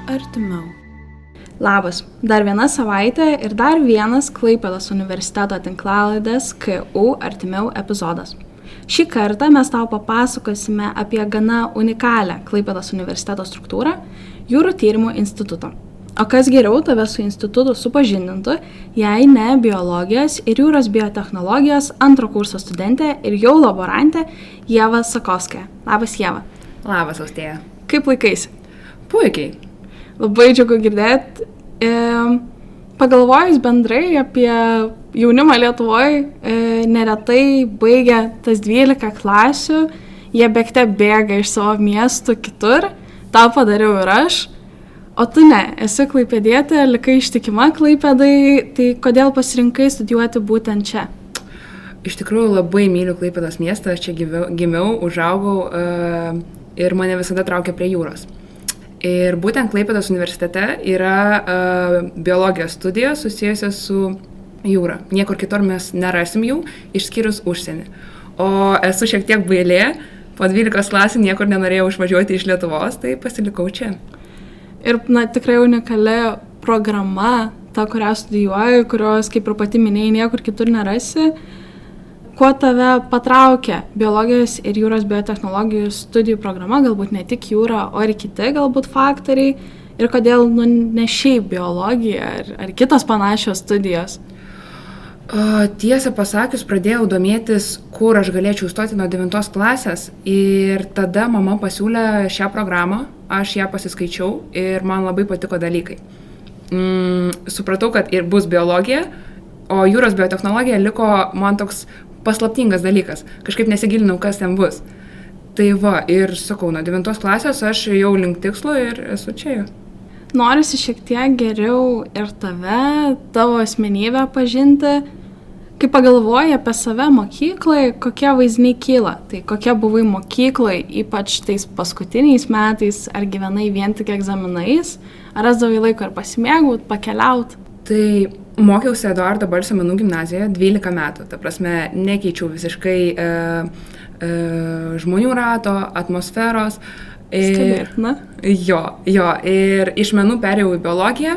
artimiau. Labas, dar viena savaitė ir dar vienas Klaipėdos universiteto tinklalaidės KU artimiau epizodas. Šį kartą mes tau papasakosime apie gana unikalią Klaipėdos universiteto struktūrą – Jūrų tyrimų instituto. O kas geriau tave su institutu supažindintų, jei ne biologijos ir jūros biotechnologijos antro kurso studentė ir jau laborantė Ieva Sakovskaja. Labas, Ieva. Labas, Austėja. Kaip laikaisi? Puikiai. Labai džiugu girdėti. Pagalvojus bendrai apie jaunimą Lietuvoje, neretai baigia tas 12 klasių, jie bėgte bėga iš savo miestų kitur, tą padariau ir aš, o tu ne, esi klaipėdietė, likai ištikima Klaipėdai, tai kodėl pasirinkai studijuoti būtent čia? Iš tikrųjų labai myliu Klaipėdos miestą, aš čia gimiau, užaugau ir mane visada traukia prie jūros. Ir būtent Klaipėdos universitete yra biologijos studijos susijusios su jūra. Niekur kitur mes nerasim jų, išskyrus užsienį. O esu šiek tiek bailė, po 12 klasių niekur nenorėjau išvažiuoti iš Lietuvos, tai pasilikau čia. Ir tikrai unikali programa, ta, kurią studijuoju, kurios, kaip ir pati minėjai, niekur kitur nerasi. Kuo tave patraukia biologijos ir jūros biotechnologijų studijų programa, galbūt ne tik jūra, o ir kiti galbūt faktoriai, ir kodėl ne šiaip biologija ar kitos panašios studijos? Tiesą pasakius, pradėjau domėtis, kur aš galėčiau stoti nuo 9 klasės ir tada mama pasiūlė šią programą, aš ją pasiskaičiau ir man labai patiko dalykai. Supratau, kad ir bus biologija, o jūros biotechnologija liko man toks paslaptingas dalykas, kažkaip nesigilinau, kas ten bus. Tai va, ir sakau, nuo 9 klasės aš jau link tikslo ir esu čia jau. Norisi šiek tiek geriau ir tavo asmenybę pažinti. Kai pagalvoji apie save mokyklai, kokie vaizdiniai kyla? Tai kokie buvai mokyklai, ypač tais paskutiniais metais, ar gyvenai vien tik egzaminais, ar rasdavai laiko ir pasimėgaut, pakeliaut? Tai mokiausi Eduardo Balsio menų gimnazijoje 12 metų. Ta prasme, nekeičiau visiškai žmonių rato, atmosferos. Stebėtina. Jo, ir iš menų perėjau į biologiją,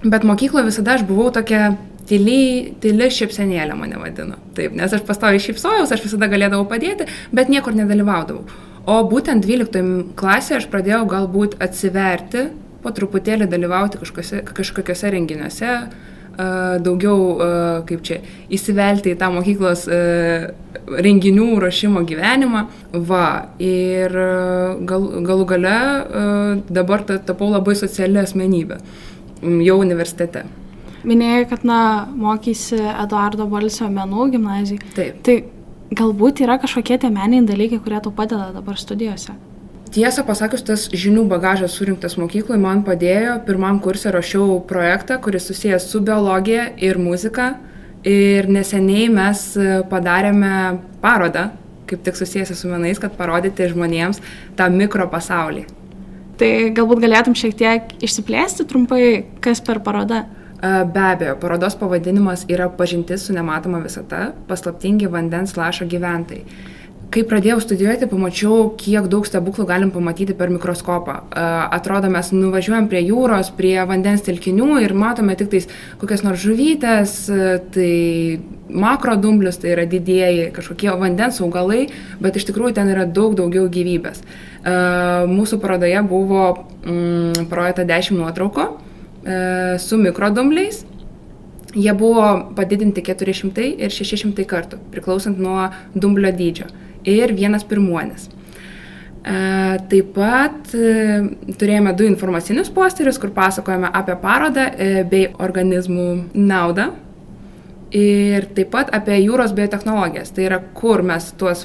bet mokykloje visada aš buvau tokia tyli šypsenėlė mane vadino. Taip, nes aš pastoviai šypsojaus, aš visada galėdavau padėti, bet niekur nedalyvaudavau. O būtent 12 klasėje aš pradėjau galbūt atsiverti, po truputėlį dalyvauti kažkokiuose renginiuose, daugiau, įsivelti į tą mokyklos renginių ruošimo gyvenimą. Va, ir galų gale dabar tapau labai sociali asmenybė, jau universitete. Minėjai, kad mokysi Eduardo Balsio menų gimnazijai. Taip. Tai galbūt yra kažkokie tie meniniai dalykai, kurie tau padeda dabar studijose? Tiesą pasakius, tas žinių bagažas surinktas mokykloje man padėjo. Pirmam kurse rašiau projektą, kuris susijęs su biologija ir muzika. Ir neseniai mes padarėme parodą, kaip tik susijęs su menais, kad parodyti žmonėms tą mikropasaulį. Tai galbūt galėtum šiek tiek išsiplėsti trumpai, kas per parodą? Be abejo, parodos pavadinimas yra Pažintis su nematoma visata, paslaptingi vandens lašo gyventojai. Kai pradėjau studijuoti, pamačiau, kiek daug stebuklų galim pamatyti per mikroskopą. Atrodo, mes nuvažiuojam prie jūros, prie vandens telkinių ir matome tik tais kokias nors žuvytės, tai makrodumblius, tai yra didieji kažkokie vandens augalai, bet iš tikrųjų ten yra daug daugiau gyvybės. Mūsų parodoje buvo projekta 10 nuotraukų su mikrodumbliais. Jie buvo padidinti 400 ir 600 kartų, priklausant nuo dumblio dydžio. Ir vienas pirmuonis. Taip pat turėjome 2 informacinius posterius, kur pasakojame apie parodą bei organizmų naudą. Ir taip pat apie jūros biotechnologijas. Tai yra, kur mes tuos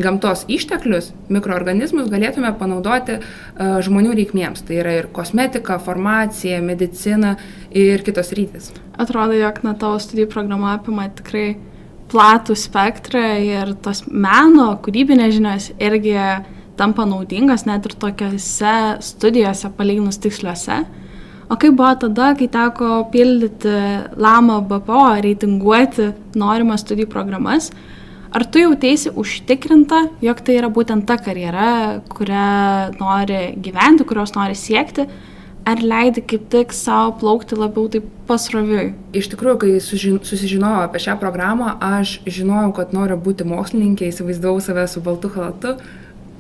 gamtos išteklius, mikroorganizmus galėtume panaudoti žmonių reikmėms. Tai yra ir kosmetika, farmacija, medicina ir kitos sritys. Atrodo, jog tavo studijų programa apima tikrai platų spektrą ir tos meno, kūrybinės žinios irgi tampa naudingas net ir tokiose studijose palyginus tiksliuose. O kaip buvo tada, kai teko pildyti LAMA BPO, reitinguoti norimas studijų programas, ar tu jauteisi užtikrinta, jog tai yra būtent ta karjera, kurią nori gyventi, kurios nori siekti, ar leidi kaip tik savo plaukti labiau taip pasroviui? Iš tikrųjų, kai susižinojau apie šią programą, aš žinojau, kad noriu būti mokslininkė, įsivaizdavau save su baltu chalatu,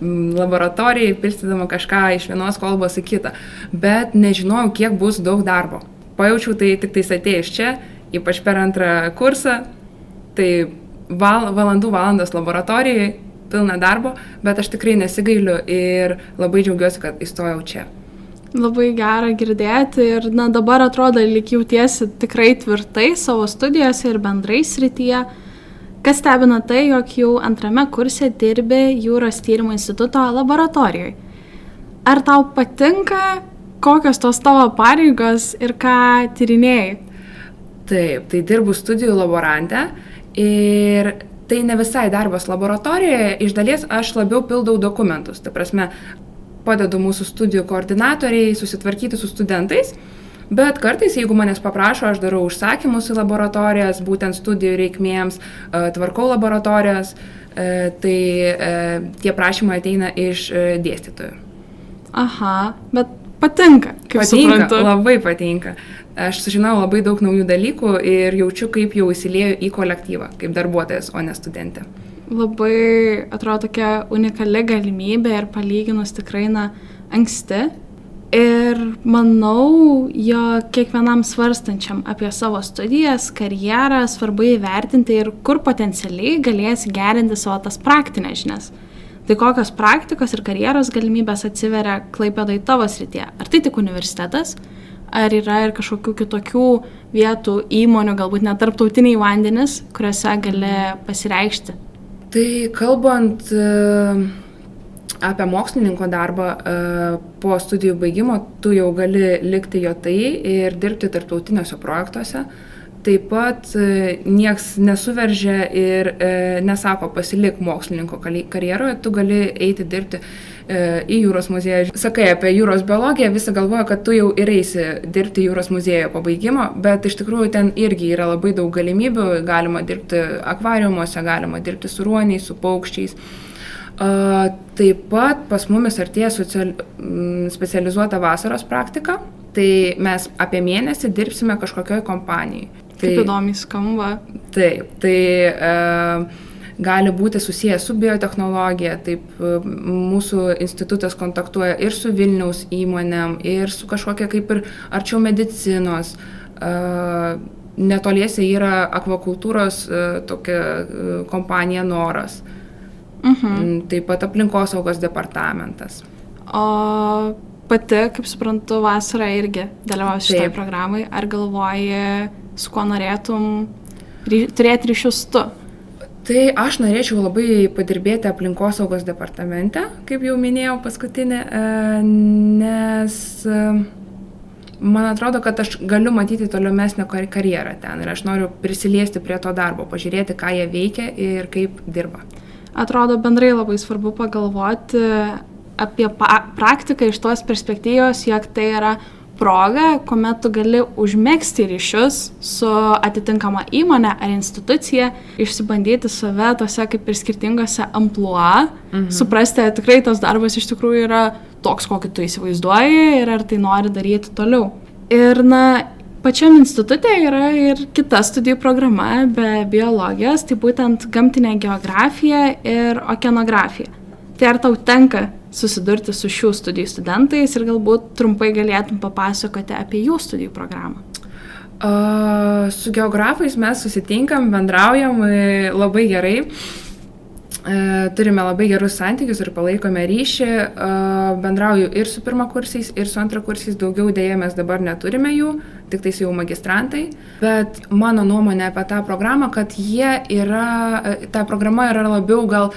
laboratorijai, pilstydama kažką iš vienos kolbos į kitą, bet nežinojau, kiek bus daug darbo. Pajaučiau tai tik tais atėjus čia, ypač per antrą kursą, tai valandas laboratorijai, pilna darbo, bet aš tikrai nesigailiu ir labai džiaugiuosi, kad įstojau čia. Labai gera girdėti ir dabar atrodo, lyg jautiesi tikrai tvirtai savo studijose ir bendrai srityje. Kas stebina tai, jog jau antrame kurse dirbi Jūros tyrimų instituto laboratorijoje. Ar tau patinka, kokios tos tavo pareigos ir ką tyrinėjai? Taip, tai dirbu studijų laborante ir tai ne visai darbas laboratorijoje, iš dalies aš labiau pildau dokumentus, ta prasme, padedu mūsų studijų koordinatoriai susitvarkyti su studentais, bet kartais, jeigu manęs paprašo, aš darau užsakymus į laboratorijas, būtent studijų reikmėms, tvarkau laboratorijas, tai tie prašymai ateina iš dėstytojų. Aha, bet patinka, kaip suprantu. Labai patinka. Aš sužinau labai daug naujų dalykų ir jaučiu, kaip jau įsilieju į kolektyvą, kaip darbuotojas, o ne studentė. Labai atrodo tokia unikali galimybė ir palyginus tikrai anksti. Ir manau, jog kiekvienam svarstančiam apie savo studijas, karjerą svarbu įvertinti ir kur potencialiai galėsi gerinti savo tas praktinės žinias. Tai kokios praktikos ir karjeros galimybės atsiveria Klaipėdoje tavo srityje? Ar tai tik universitetas, ar yra ir kažkokių kitokių vietų, įmonių, galbūt net tarptautiniai vandenys, kuriuose gali pasireikšti? Tai kalbant apie mokslininko darbą, po studijų baigimo tu jau gali likti JOTI ir dirbti tarptautiniuose projektuose. Taip pat nieks nesuveržia ir nesako pasilik mokslininko karjeroje, tu gali eiti dirbti į jūros muziejų. Sakai apie jūros biologiją, visi galvoja, kad tu jau ir eisi dirbti jūros muziejo pabaigimo, bet iš tikrųjų ten irgi yra labai daug galimybių, galima dirbti akvariumuose, galima dirbti su ruoniais, su paukščiais. Taip pat pas mumis artėja specializuota vasaros praktika, tai mes apie mėnesį dirbsime kažkokioj kompanijai. Kaip įdomiai skamba. Taip, tai gali būti susijęs su biotechnologija, taip mūsų institutas kontaktuoja ir su Vilniaus įmonėm, ir su kažkokia kaip ir arčiau medicinos. Netoliese yra akvakultūros tokia kompanija Noras. Taip pat aplinkosaugos departamentas. O pati, kaip suprantu, vasarą irgi dalyvauji šitoje programai. Ar galvoji, su kuo norėtum turėti ryšius tu? Tai aš norėčiau labai padirbėti aplinkosaugos departamente, kaip jau minėjau paskutinį, nes man atrodo, kad aš galiu matyti tolimesnę karjerą ten ir aš noriu prisiliesti prie to darbo, pažiūrėti, ką jie veikia ir kaip dirba. Atrodo, bendrai labai svarbu pagalvoti apie praktiką iš tos perspektyvos, jog tai yra proga, kuomet tu gali užmegzti ryšius su atitinkama įmonė ar institucija, išsibandyti save tose kaip ir skirtingose amplua, suprasti, ar tikrai tas darbas iš tikrųjų yra toks, kokį tu įsivaizduoji ir ar tai nori daryti toliau. Ir pačiam institute yra ir kita studijų programa be biologijos, tai būtent gamtinė geografija ir okeanografija. Tai ar tau tenka susidurti su šių studijų studentais ir galbūt trumpai galėtum papasakoti apie jų studijų programą? Su geografais mes susitinkam, bendraujam labai gerai. Turime labai gerus santykius ir palaikome ryšį, bendrauju ir su pirmakursiais, ir su antrakursiais, daugiau dėja mes dabar neturime jų, tik tais jau magistrantai, bet mano nuomonė apie tą programą, kad ta programa yra labiau gal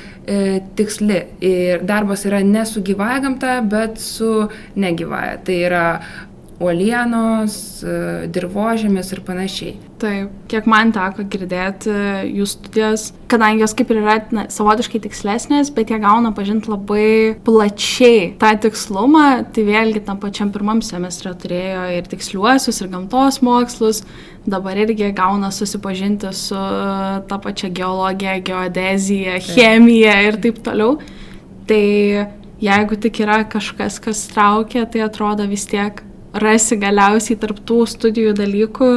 tiksli ir darbas yra ne su gyvąja gamta, bet su negyvąja, tai yra uolienos, dirvožėmis ir panašiai. Taip, kiek man teko girdėti jų studijas, kadangi jos kaip ir yra savotiškai tikslesnės, bet jie gauna pažinti labai plačiai tą tikslumą, tai vėlgi tam pačiam pirmam semestre turėjo ir tiksliuosius, ir gamtos mokslus, dabar irgi gauna susipažinti su ta pačia geologija, geodezija, chemija ir taip toliau. Tai jeigu tik yra kažkas, kas traukia, tai atrodo vis tiek rasi galiausiai tarp tų studijų dalykų,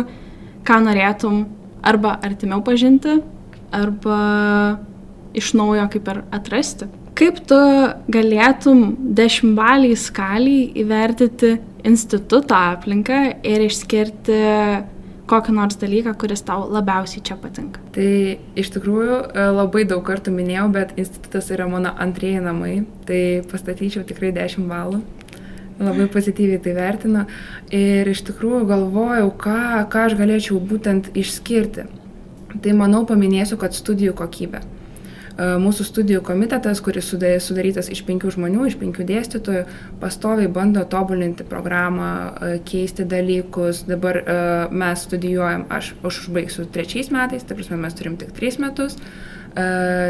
ką norėtum arba artimiau pažinti, arba iš naujo kaip ir atrasti. Kaip tu galėtum 10-balei skalį įvertinti instituto aplinką ir išskirti kokį nors dalyką, kuris tau labiausiai čia patinka? Tai iš tikrųjų labai daug kartų minėjau, bet institutas yra mano antrieji namai, tai pastatyčiau tikrai 10 balų. Labai pozityviai tai vertinu ir iš tikrųjų galvojau, ką aš galėčiau būtent išskirti. Tai manau paminėsiu, kad studijų kokybė. Mūsų studijų komitetas, kuris sudarytas iš 5 žmonių, iš 5 dėstytojų, pastoviai bando tobulinti programą, keisti dalykus. Dabar mes studijuojam, aš užbaigsiu 3 metais, tai prasme mes turim tik 3 metus,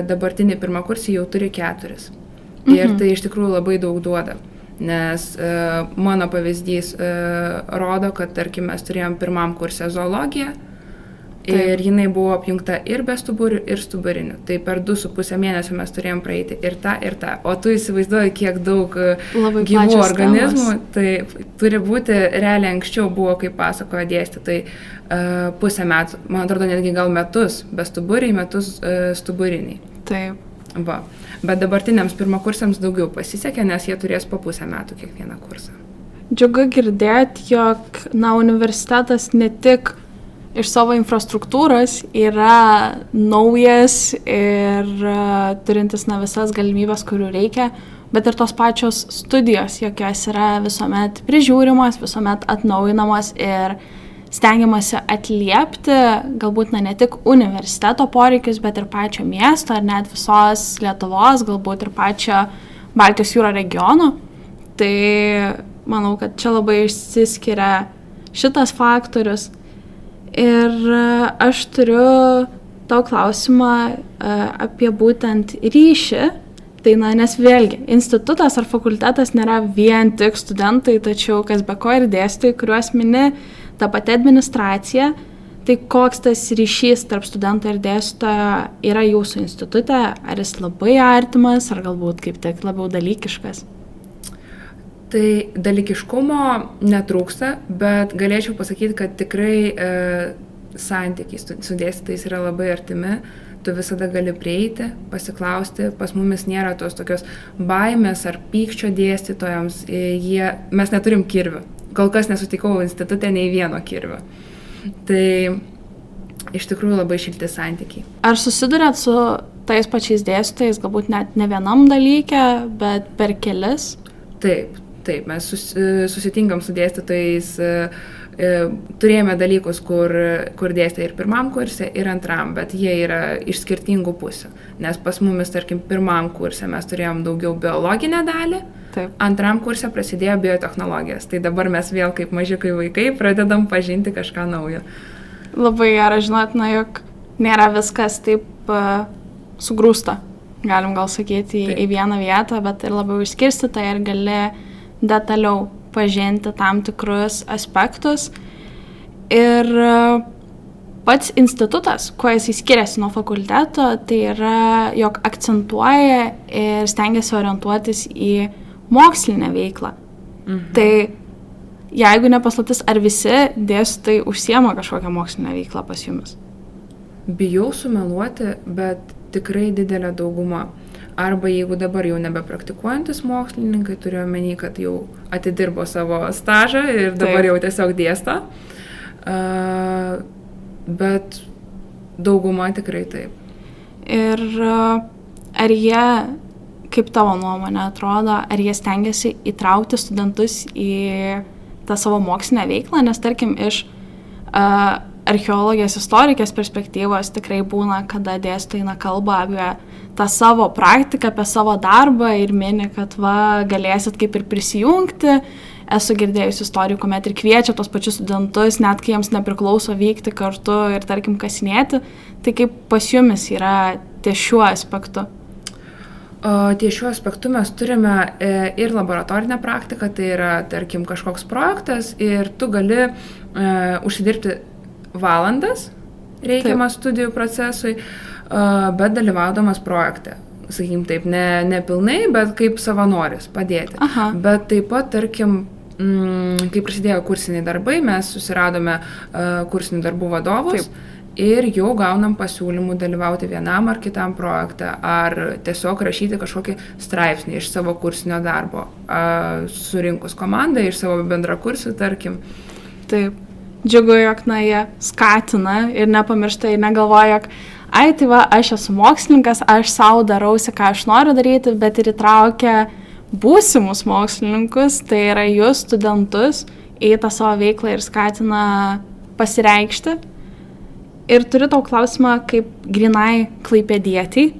dabartiniai pirmakursiai jau turi 4. Ir tai iš tikrųjų labai daug duoda, nes mano pavyzdys rodo, kad tarkim mes turėjom pirmam kurse zoologiją, ir jinai buvo apjungta ir be stuburių, ir stuburinių. Tai per 2,5 mėnesio mes turėjom praeiti ir tą. O tu įsivaizduoji, kiek daug gyvų organizmų. Tai turi būti, realiai anksčiau buvo, kaip pasakojo dėstytojai, pusę metų, man atrodo, netgi gal metus be stuburiai, metus stuburiniai. Taip. Va. Bet dabartiniams pirmakursiams daugiau pasisekė, nes jie turės po pusę metų kiekvieną kursą. Džiugu girdėti, jog universitetas ne tik iš savo infrastruktūros yra naujas ir turintis visas galimybės, kurių reikia, bet ir tos pačios studijos, jog jos yra visuomet prižiūrimos, visuomet atnaujinamos ir stengiamasi atliepti galbūt ne tik universiteto poreikius, bet ir pačio miesto, ar net visos Lietuvos, galbūt ir pačio Baltijos jūros regiono. Tai manau, kad čia labai išsiskiria šitas faktorius. Ir aš turiu tau klausimą apie būtent ryšį, tai nes vėlgi, institutas ar fakultetas nėra vien tik studentai, tačiau kas be ko ir dėstytojai, kuriuos mini ta pati administracija, tai koks tas ryšys tarp studento ir dėstytojo yra jūsų institute, ar jis labai artimas, ar galbūt kaip tik labiau dalykiškas? Tai dalykiškumo netrūksta, bet galėčiau pasakyti, kad tikrai santykiai su dėstytojais yra labai artimi, tu visada gali prieiti, pasiklausti, pas mumis nėra tos tokios baimės ar pykčio dėstytojams, mes neturim kirvių, kol kas nesutikau institute nei vieno kirvio. Tai iš tikrųjų labai šilti santykiai. Ar susidurėt su tais pačiais dėstytojais, galbūt net ne vienam dalyke, bet per kelis? Taip, mes susitinkam su dėstytojais, turėjome dalykus, kur dėstė ir pirmam kurse, ir antram, bet jie yra iš skirtingų pusių. Nes pas mumis, tarkim, pirmam kurse mes turėjom daugiau biologinę dalį, taip. Antram kurse prasidėjo biotechnologijos. Tai dabar mes vėl kaip mažiukai vaikai pradedam pažinti kažką naujo. Labai gera žinot, jog nėra viskas taip sugrūsta, galim gal sakyti, į vieną vietą, bet ir labiau išskirstyta ir gali detaliau pažinti tam tikrus aspektus. Ir pats institutas, kuo jis skiriasi nuo fakulteto, tai yra, jog akcentuoja ir stengiasi orientuotis į mokslinę veiklą. Tai jeigu nepaslaptis, ar visi dėstytojai užsiema kažkokią mokslinę veiklą pas jumis? Bijau sumeluoti, bet tikrai didelė dauguma. Arba jeigu dabar jau nebepraktikuojantis mokslininkai, turiu omeny, kad jau atidirbo savo stažą ir dabar jau tiesiog dėsto. Bet dauguma tikrai taip. Ir ar jie, kaip tavo nuomonė atrodo, ar jie stengiasi įtraukti studentus į tą savo mokslinę veiklą, nes tarkim iš archeologijos istorikės perspektyvos tikrai būna, kada dėstytojai kalba apie tą savo praktiką, apie savo darbą ir mini, kad galėsit kaip ir prisijungti. Esu girdėjusi istorijų, kuomet ir kviečia tos pačius studentus, net kai jiems nepriklauso vykti kartu ir tarkim kasinėti. Tai kaip pas jumis yra ties šiuo aspektu? Ties šiuo aspektu mes turime ir laboratorinę praktiką, tai yra tarkim kažkoks projektas ir tu gali užsidirbti valandas reikiamas studijų procesui, bet dalyvaudamas projekte. Sakykim taip, ne pilnai, bet kaip savanoris padėti. Aha. Bet taip pat, tarkim, kai prasidėjo kursiniai darbai, mes susiradome kursinių darbų vadovus. Taip. Ir jau gaunam pasiūlymų dalyvauti vienam ar kitam projekte, ar tiesiog rašyti kažkokį straipsnį iš savo kursinio darbo, surinkus komandą iš savo bendrakursių, tarkim. Taip, džiugu, jog jie skatina ir nepamiršta, ir negalvoja, jog tai va, aš esu mokslininkas, aš savo darausi, ką aš noriu daryti, bet ir įtraukia būsimus mokslininkus, tai yra jūs, studentus, į tą savo veiklą ir skatina pasireikšti. Ir turiu tau klausimą kaip grynai klaipėdietei.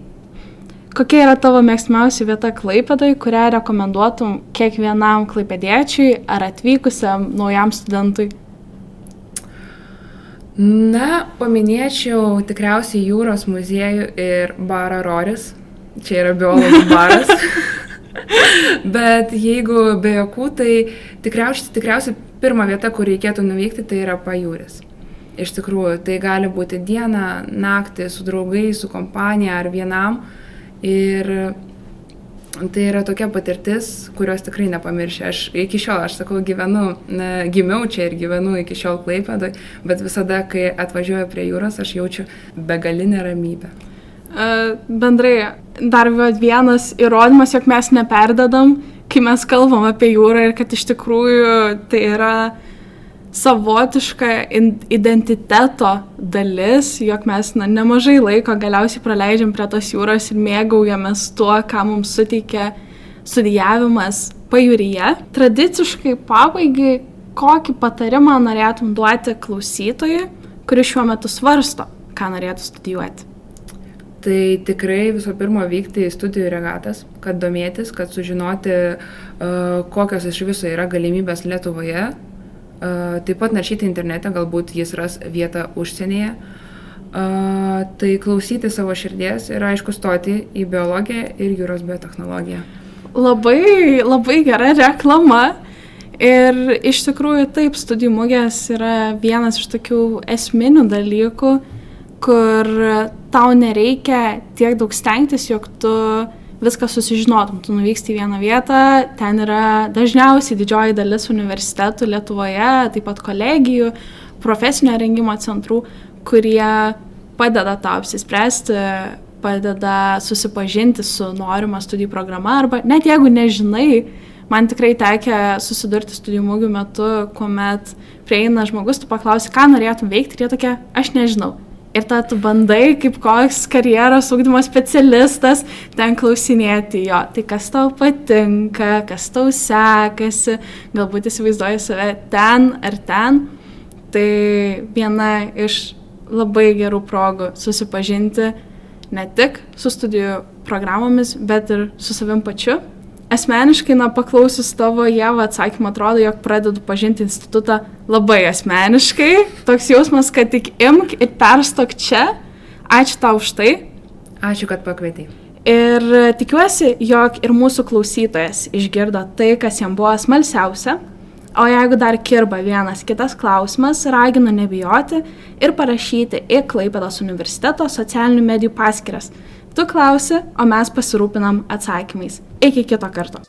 Kokia yra tavo mėgstamiausia vieta Klaipėdoj, kurią rekomenduotum kiekvienam klaipėdiečiui ar atvykusiam naujam studentui? Na, paminėčiau tikriausiai jūros muziejų ir barą Roris. Čia yra biologų baras. Bet jeigu be jokų, tai tikriausiai pirma vieta, kur reikėtų nuvykti, tai yra pajūris. Iš tikrųjų, tai gali būti diena, naktį su draugais, su kompanija ar vienam. Ir tai yra tokia patirtis, kurios tikrai nepamiršiu. Aš iki šiol, aš sakau, gimiau čia ir gyvenu iki šiol Klaipėdoj, bet visada, kai atvažiuoju prie jūros, aš jaučiu begalinę ramybę. Bendrai, dar vienas įrodymas, jog mes neperdedam, kai mes kalbam apie jūrą ir kad iš tikrųjų tai yra savotiška identiteto dalis, jog mes nemažai laiko galiausiai praleidžiam prie tos jūros ir mėgaujamės tuo, ką mums suteikia studijavimas pajūryje. Tradiciškai pabaigai, kokį patarimą norėtum duoti klausytojui, kuris šiuo metu svarsto, ką norėtų studijuoti? Tai tikrai visų pirma vykti į studijų regatas, kad domėtis, kad sužinoti, kokios iš viso yra galimybės Lietuvoje. Taip pat naršyti internete, galbūt jis ras vietą užsienyje. Tai klausyti savo širdies ir aišku stoti į biologiją ir jūros biotechnologiją. Labai, labai gera reklama. Ir iš tikrųjų taip, studijų mugės yra vienas iš tokių esminių dalykų, kur tau nereikia tiek daug stengtis, jog tu viską susižinotum. Tu nuvyksti į vieną vietą, ten yra dažniausiai didžioji dalis universitetų Lietuvoje, taip pat kolegijų, profesinio rengimo centrų, kurie padeda tau apsispręsti, padeda susipažinti su norima studijų programa, arba net jeigu nežinai, man tikrai tekę susidurti studijų mugių metu, kuomet prieina žmogus, tu paklausi, ką norėtum veikti, ir jie tokie, aš nežinau. Ir tada tu bandai, kaip koks karjeros ugdymo specialistas, ten klausinėti jo, tai kas tau patinka, kas tau sekasi, galbūt įsivaizduoji save ten ar ten. Tai viena iš labai gerų progų susipažinti ne tik su studijų programomis, bet ir su savim pačiu. Asmeniškai, paklausius tavo Ieva atsakymą, atrodo, jog pradedu pažinti institutą labai asmeniškai. Toks jausmas, kad tik imk ir perstok čia. Ačiū tau už tai. Ačiū, kad pakvietei. Ir tikiuosi, jog ir mūsų klausytojas išgirdo tai, kas jam buvo smalsiausia. O jeigu dar kirba vienas kitas klausimas, raginu nebijoti ir parašyti į Klaipėdos universiteto socialinių medijų paskyras. Tu klausi, o mes pasirūpinam atsakymais. Iki kito karto.